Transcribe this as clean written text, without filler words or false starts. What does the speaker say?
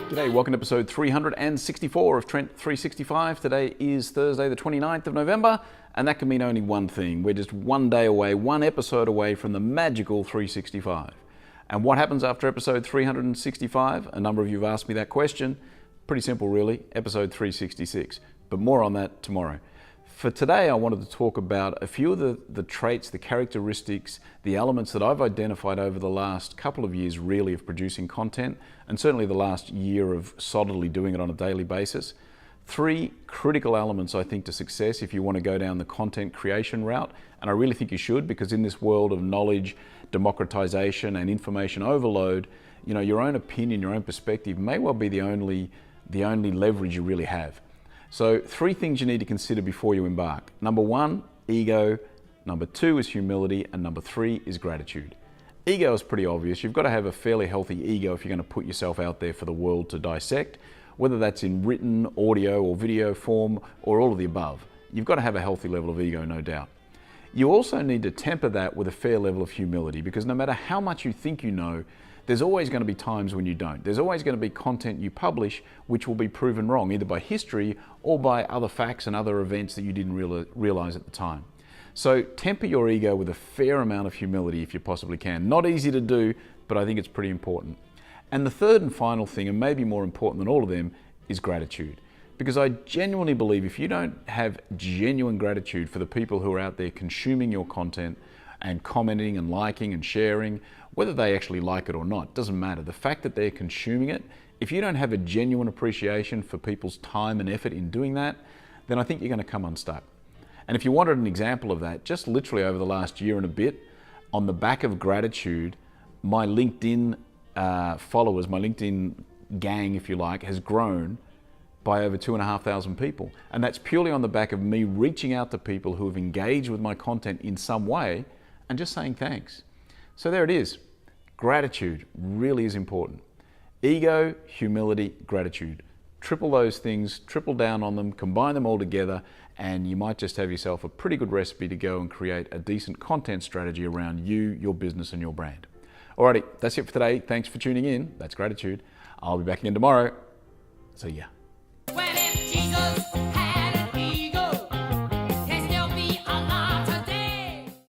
G'day, welcome to episode 364 of Trent365. Today is Thursday the 29th of November, and that can mean only one thing. We're just one day away, one episode away from the magical 365. And what happens after episode 365? A number of you have asked me that question. Pretty simple really, episode 366. But more on that tomorrow. For today, I wanted to talk about a few of the traits, the characteristics, the elements that I've identified over the last couple of years really of producing content, and certainly the last year of solidly doing it on a daily basis. 3 critical elements, I think, to success if you want to go down the content creation route, and I really think you should, because in this world of knowledge, democratization and information overload, you know, your own opinion, your own perspective may well be the only leverage you really have. So 3 things you need to consider before you embark. Number 1, ego. Number 2 is humility. And number 3 is gratitude. Ego is pretty obvious. You've got to have a fairly healthy ego if you're going to put yourself out there for the world to dissect, whether that's in written, audio or video form or all of the above. You've got to have a healthy level of ego, no doubt. You also need to temper that with a fair level of humility, because no matter how much you think you know, there's always going to be times when you don't. There's always going to be content you publish which will be proven wrong, either by history or by other facts and other events that you didn't realize at the time. So temper your ego with a fair amount of humility if you possibly can. Not easy to do, but I think it's pretty important. And the third and final thing, and maybe more important than all of them, is gratitude. Because I genuinely believe if you don't have genuine gratitude for the people who are out there consuming your content and commenting and liking and sharing, whether they actually like it or not, doesn't matter. The fact that they're consuming it, if you don't have a genuine appreciation for people's time and effort in doing that, then I think you're going to come unstuck. And if you wanted an example of that, just literally over the last year and a bit, on the back of gratitude, my LinkedIn followers, my LinkedIn gang, if you like, has grown by over 2,500 people. And that's purely on the back of me reaching out to people who have engaged with my content in some way and just saying thanks. So there it is. Gratitude really is important. Ego, humility, gratitude. Triple those things, triple down on them, combine them all together, and you might just have yourself a pretty good recipe to go and create a decent content strategy around you, your business, and your brand. Alrighty, that's it for today. Thanks for tuning in. That's gratitude. I'll be back again tomorrow. See ya.